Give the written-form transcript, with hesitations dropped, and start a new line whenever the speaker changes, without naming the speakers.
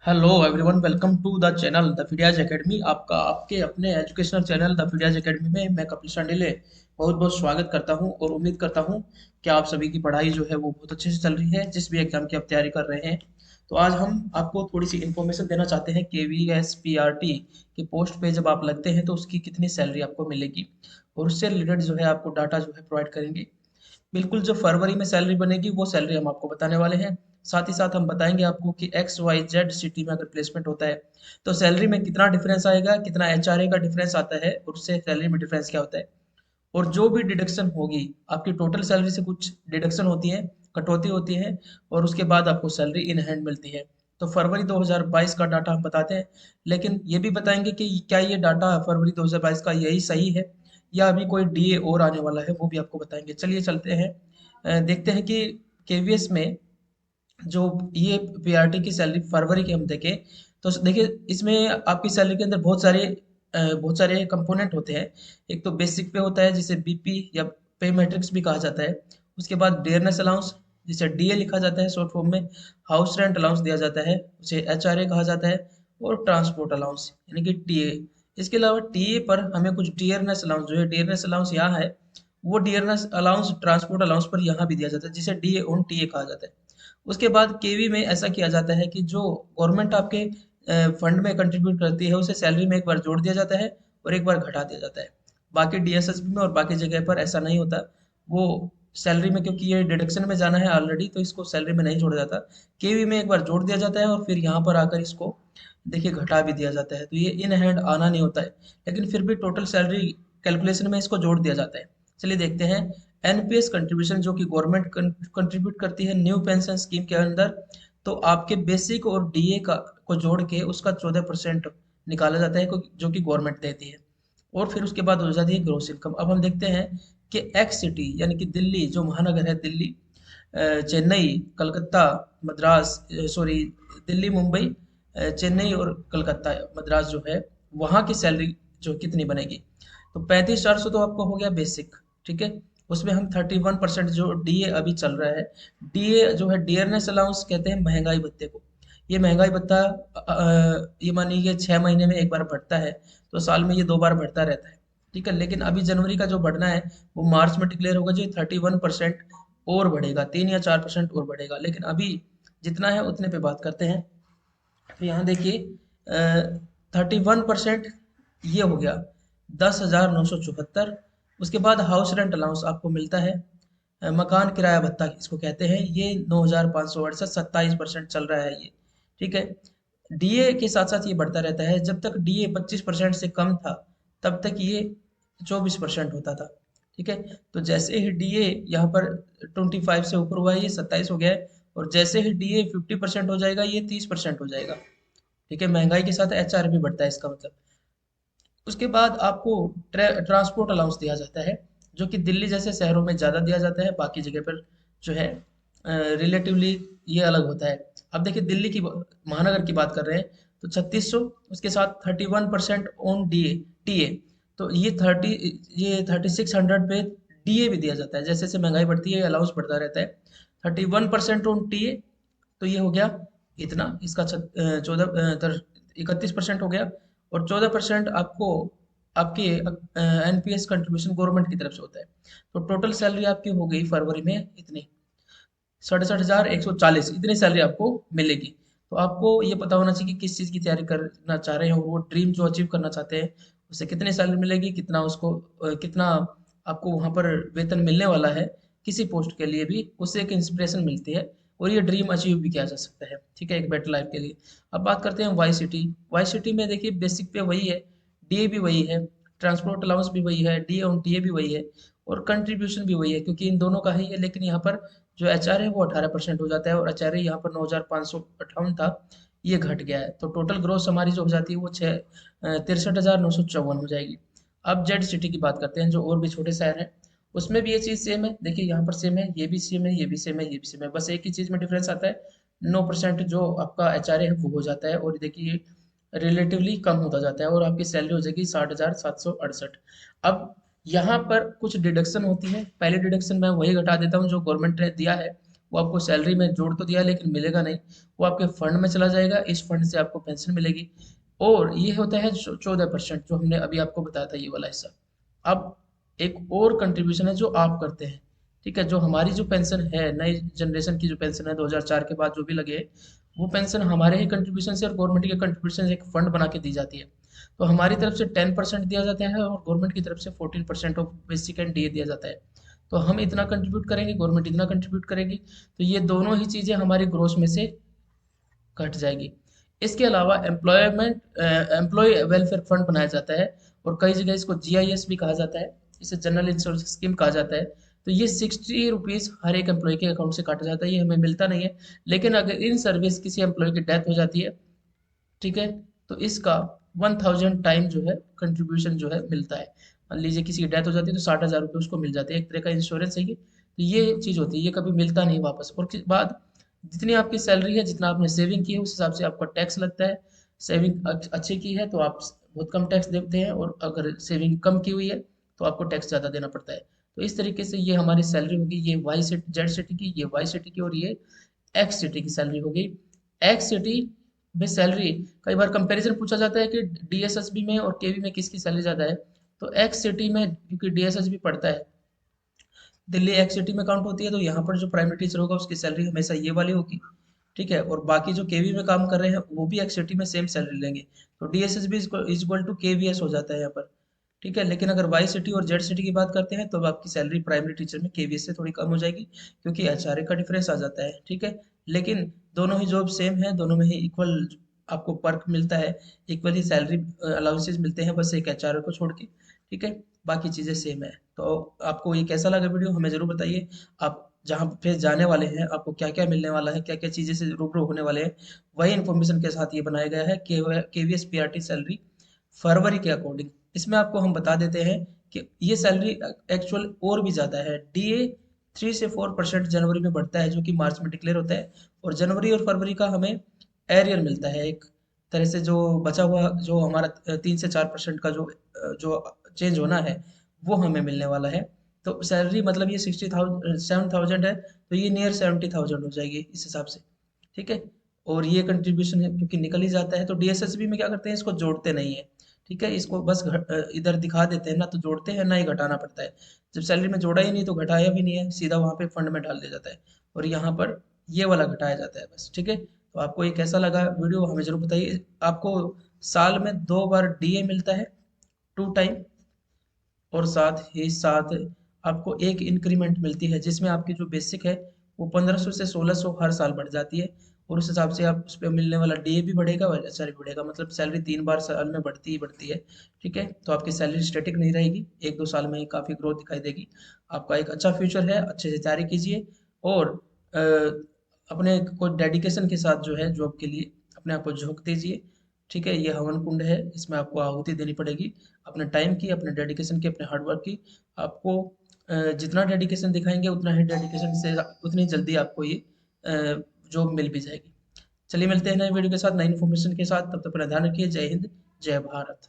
Hello everyone, welcome to the channel the Phidias academy. आपका आपके अपने educational channel the Phidias academy में मैं कपिल शांडिले बहुत बहुत स्वागत करता हूं और उम्मीद करता हूं कि आप सभी की पढ़ाई जो है वो बहुत अच्छे से चल रही है, जिस भी एग्जाम की आप तैयारी कर रहे हैं। तो आज हम आपको थोड़ी सी इन्फॉर्मेशन देना चाहते हैं के V S P R T की पोस्ट पे जब आप लगते हैं तो उसकी कितनी सैलरी आपको मिलेगी, और उससे रिलेटेड जो है आपको डाटा जो है प्रोवाइड करेंगे। बिल्कुल जो फरवरी में सैलरी बनेगी वो सैलरी हम आपको बताने वाले हैं। साथ ही साथ हम बताएंगे आपको कि एक्स वाई जेड सिटी में अगर प्लेसमेंट होता है तो सैलरी में कितना डिफरेंस आएगा, कितना एचआरए का डिफरेंस आता है और उससे सैलरी में डिफरेंस क्या होता है। और जो भी डिडक्शन होगी, आपकी टोटल सैलरी से कुछ डिडक्शन होती है, कटौती होती है, और उसके बाद आपको सैलरी इन हैंड मिलती है। तो फरवरी 2022 का डाटा हम बताते हैं, लेकिन ये भी बताएंगे कि क्या ये डाटा फरवरी 2022 का यही सही है या अभी कोई डीए और आने वाला है, वो भी आपको बताएंगे। चलिए चलते हैं, देखते हैं कि केवीएस में जो ये पीआरटी की सैलरी फरवरी की हम देखें तो देखिए इसमें आपकी सैलरी के अंदर बहुत सारे कंपोनेंट होते हैं। एक तो बेसिक पे होता है जिसे बीपी या पे मैट्रिक्स भी कहा जाता है। उसके बाद डियरनेस अलाउंस, जिसे डीए लिखा जाता है शॉर्ट फॉर्म में। हाउस रेंट अलाउंस दिया जाता है, उसे एचआरए कहा जाता है। और ट्रांसपोर्ट अलाउंस यानी कि टीए। इसके अलावा टीए पर हमें कुछ डियरनेस अलाउंस, जो है डियरनेस अलाउंस यहाँ है, वो डियरनेस अलाउंस ट्रांसपोर्ट अलाउंस पर यहाँ भी दिया जाता है, जिसे डीए ऑन टीए कहा जाता है। उसके बाद केवी में ऐसा किया जाता है कि जो गवर्नमेंट आपके फंड में कंट्रीब्यूट करती है उसे सैलरी में एक बार जोड़ दिया जाता है और एक बार घटा दिया जाता है। बाकी डीएसएसबी में और बाकी जगह पर ऐसा नहीं होता। वो सैलरी में, क्योंकि ये डिडक्शन में जाना है ऑलरेडी, तो इसको सैलरी में नहीं जोड़ा जाता। केवी में एक बार जोड़ दिया जाता है और फिर यहाँ पर आकर इसको देखिए घटा भी दिया जाता है, तो ये इन हैंड आना नहीं होता है। लेकिन फिर भी टोटल सैलरी कैलकुलेशन में इसको जोड़ दिया जाता है। चलिए देखते हैं। एनपीएस कंट्रीब्यूशन जो कि गवर्नमेंट कंट्रीब्यूट करती है न्यू पेंशन स्कीम के अंदर, तो आपके बेसिक और डीए का को जोड़ के उसका 14% निकाला जाता है, जो कि गवर्नमेंट देती है। और फिर उसके बाद हो जाती है ग्रोस इनकम। अब हम देखते हैं कि एक्स सिटी यानी कि दिल्ली, जो महानगर है दिल्ली, चेन्नई, कलकत्ता, मद्रास, सॉरी, दिल्ली, मुंबई, चेन्नई और कलकत्ता मद्रास जो है, वहाँ की सैलरी जो कितनी बनेगी। तो 35,400 तो आपको हो गया बेसिक। ठीक है। उसमें हम 31% जो डीए अभी चल रहा है, डीए जो है डियरनेस अलाउंस कहते हैं महंगाई भत्ते को। ये महंगाई भत्ता ये मानिए 6 महीने में एक बार बढ़ता है, तो साल में ये 2 बार बढ़ता रहता है। ठीक है। लेकिन अभी जनवरी का जो बढ़ना है वो मार्च में डिक्लेयर होगा, जो 31% और बढ़ेगा, 3 या 4% और बढ़ेगा। लेकिन अभी जितना है उतने पे बात करते हैं। तो यहाँ देखिए 31% ये हो गया 10,974। उसके बाद हाउस रेंट अलाउंस आपको मिलता है, मकान किराया भत्ता इसको कहते हैं, ये 9,568, 27% चल रहा है ये। ठीक है। डीए के साथ साथ ये बढ़ता रहता है। जब तक डीए 25% से कम था तब तक ये 24% होता था। ठीक है। तो जैसे ही डीए यहाँ पर 25 से ऊपर हुआ है, ये 27 हो गया है। और जैसे ही डीए 50% हो जाएगा, ये 30% हो जाएगा। ठीक है। महंगाई के साथ एचआर भी बढ़ता है, इसका मतलब। उसके बाद आपको ट्रांसपोर्ट अलाउंस दिया जाता है, जो कि दिल्ली जैसे शहरों में ज़्यादा दिया जाता है, बाकी जगह पर जो है रिलेटिवली ये अलग होता है। अब देखिए दिल्ली की महानगर की बात कर रहे हैं तो 3600, उसके साथ 31% ऑन डीए टीए। तो ये 3600 पे डीए भी दिया जाता है। जैसे जैसे महंगाई बढ़ती है अलाउंस बढ़ता रहता है। 31% ऑन टीए, तो ये हो गया इतना, इसका 31% हो गया। और 14% आपको आपके एनपीएस कंट्रीब्यूशन गवर्नमेंट की तरफ से होता है। तो टोटल सैलरी आपकी हो गई फरवरी में इतनी, 67,140, इतनी सैलरी आपको मिलेगी। तो आपको ये पता होना चाहिए कि किस चीज़ की तैयारी करना चाह रहे हैं, और वो ड्रीम जो अचीव करना चाहते हैं उसे कितनी सैलरी मिलेगी, कितना आपको वहाँ पर वेतन मिलने वाला है। किसी पोस्ट के लिए भी उससे एक इंस्पिरेशन मिलती है, और ये ड्रीम अचीव भी किया जा सकता है। ठीक है, एक बेटर लाइफ के लिए। अब बात करते हैं वाई सिटी। वाई सिटी में देखिए बेसिक पे वही है, डीए भी वही है, ट्रांसपोर्ट अलाउंस भी वही है, डीए ऑन टीए भी वही है, और कंट्रीब्यूशन भी वही है, क्योंकि इन दोनों का ही है। लेकिन यहाँ पर जो एचआर है वो 18% हो जाता है, और एचआर यहाँ पर 9,558 था, ये घट गया है। तो टोटल ग्रोस हमारी जो हो जाती है वो 63,954 हो जाएगी। अब जेड सिटी की बात करते हैं, जो और भी छोटे शहर हैं, उसमें भी ये चीज़ सेम है। देखिए यहाँ पर सेम है, ये भी सेम है, ये भी सेम है, ये भी सेम है, बस एक ही चीज़ में डिफरेंस आता है। 9% जो आपका एचआर है वो हो जाता है, और देखिए रिलेटिवली कम होता जाता है, और आपकी सैलरी हो जाएगी 60,768। अब यहाँ पर कुछ डिडक्शन होती है। पहले डिडक्शन मैं वही घटा देता हूँ जो गवर्नमेंट ने दिया है, वो आपको सैलरी में जोड़ तो दिया लेकिन मिलेगा नहीं, वो आपके फंड में चला जाएगा, इस फंड से आपको पेंशन मिलेगी। और ये होता है 14%, जो हमने अभी आपको बताया था ये वाला हिस्सा। अब एक और कंट्रीब्यूशन है जो आप करते हैं, ठीक है, जो हमारी जो पेंशन है, नई जनरेशन की जो पेंशन है 2004 के बाद जो भी लगे, वो पेंशन हमारे ही कंट्रीब्यूशन से और गवर्नमेंट के कंट्रीब्यूशन से एक फंड बना के दी जाती है। तो हमारी तरफ से 10% दिया जाता है और गवर्नमेंट की तरफ से 14% ऑफ बेसिक एंड डीए दिया जाता है। तो हम इतना कंट्रीब्यूट करेंगे, गवर्नमेंट इतना कंट्रीब्यूट करेगी, तो ये दोनों ही चीज़ें हमारी ग्रोथ में से घट जाएगी। इसके अलावा एम्प्लॉय वेलफेयर फंड बनाया जाता है, और कई जगह इसको जीआईएस भी कहा जाता है, इसे जनरल इंश्योरेंस स्कीम कहा जाता है। तो ये 60 रुपीज़ हर एक एम्प्लॉय के अकाउंट से काटा जाता है, ये हमें मिलता नहीं है। लेकिन अगर इन सर्विस किसी एम्प्लॉय की डेथ हो जाती है, ठीक है, तो इसका 1000 टाइम जो है कंट्रीब्यूशन जो है मिलता है। मान लीजिए किसी की डेथ हो जाती है तो 60,000 रुपये उसको मिल जाते हैं, एक तरह का इंश्योरेंस है ये। तो ये चीज़ होती है, ये कभी मिलता नहीं वापस। और बाद जितनी आपकी सैलरी है, जितना आपने सेविंग की है, उस हिसाब से आपका टैक्स लगता है। सेविंग अच्छी की है तो आप बहुत कम टैक्स देते हैं, और अगर सेविंग कम की हुई है तो आपको टैक्स ज़्यादा देना पड़ता है। तो इस तरीके से ये हमारी सैलरी होगी, ये वाई सिटी जेड सिटी की, ये वाई सिटी की, और ये एक्स सिटी की सैलरी होगी। एक्स सिटी में सैलरी, कई बार कंपैरिजन पूछा जाता है कि डीएसएसबी में और केवी में किसकी सैलरी ज़्यादा है। तो एक्स सिटी में, क्योंकि डीएसएसबी पड़ता है, दिल्ली एक्स सिटी में काउंट होती है, तो यहाँ पर जो प्राइमरी टीचर होगा उसकी सैलरी हमेशा ये वाली होगी, ठीक है। और बाकी जो केवी में काम कर रहे हैं वो भी एक्स सिटी में सेम सैलरी लेंगे, तो DSSB is equal to KVS हो जाता है यहाँ पर, ठीक है। लेकिन अगर वाई सिटी और जेड सिटी की बात करते हैं तो आपकी सैलरी प्राइमरी टीचर में केवीएस से थोड़ी कम हो जाएगी, क्योंकि एचआरए का डिफरेंस आ जाता है, ठीक है। लेकिन दोनों ही जॉब सेम है, दोनों में ही इक्वल आपको पर्क मिलता है, इक्वल ही सैलरी अलाउंसेस मिलते हैं, बस एक एचआरए को छोड़ के, ठीक है। बाकी चीज़ें सेम है। तो आपको ये कैसा लगा वीडियो, हमें ज़रूर बताइए। आप जहाँ पे जाने वाले हैं, आपको क्या क्या मिलने वाला है, क्या क्या चीज़ें से रूबरू होने वाले हैं, वही इन्फॉर्मेशन के साथ ये बनाया गया है केवीएस पीआरटी सैलरी फरवरी के अकॉर्डिंग। इसमें आपको हम बता देते हैं कि ये सैलरी एक्चुअल और भी ज़्यादा है। डीए 3 से 4% जनवरी में बढ़ता है, जो कि मार्च में डिक्लेयर होता है, और जनवरी और फरवरी का हमें एरियर मिलता है, एक तरह से जो बचा हुआ, जो हमारा 3 से 4% का जो चेंज होना है, वो हमें मिलने वाला है। तो सैलरी मतलब ये 7,000 है, तो ये नियर 70,000 हो जाएगी इस हिसाब से, ठीक है। और ये कंट्रीब्यूशन है क्योंकि निकल ही जाता है, तो डीएसएसबी में क्या करते हैं, इसको जोड़ते नहीं है, ठीक है। इसको बस इधर दिखा देते हैं, ना तो जोड़ते हैं ना ही घटाना पड़ता है। जब सैलरी में जोड़ा ही नहीं तो घटाया भी नहीं है, सीधा वहाँ पे फंड में डाल दिया जाता है, और यहाँ पर ये वाला घटाया जाता है बस, ठीक है। तो आपको ये कैसा लगा वीडियो, हमें जरूर बताइए। आपको साल में 2 बार डीए मिलता है, 2 टाइम, और साथ ही साथ आपको एक इंक्रीमेंट मिलती है, जिसमें आपकी जो बेसिक है वो 1500 से 1600 हर साल बढ़ जाती है, और उस हिसाब से आप उस पर मिलने वाला डीए भी बढ़ेगा और एचआर भी बढ़ेगा, मतलब सैलरी 3 बार साल में बढ़ती ही बढ़ती है, ठीक है। तो आपकी सैलरी स्टेटिक नहीं रहेगी, 1-2 साल में ही काफ़ी ग्रोथ दिखाई देगी। आपका एक अच्छा फ्यूचर है, अच्छे से तैयारी कीजिए, और अपने को डेडिकेशन के साथ जो है जॉब के लिए अपने आप को झोंक दीजिए, ठीक है। ये हवन कुंड है, इसमें आपको आहुति देनी पड़ेगी, अपने टाइम की, अपने डेडिकेशन की, अपने हार्डवर्क की। आपको जितना डेडिकेशन दिखाएंगे उतना ही डेडिकेशन से उतनी जल्दी आपको ये जॉब मिल भी जाएगी। चलिए मिलते हैं नए वीडियो के साथ, नई इन्फॉर्मेशन के साथ, तब तक अपना ध्यान रखिए। जय हिंद, जय भारत।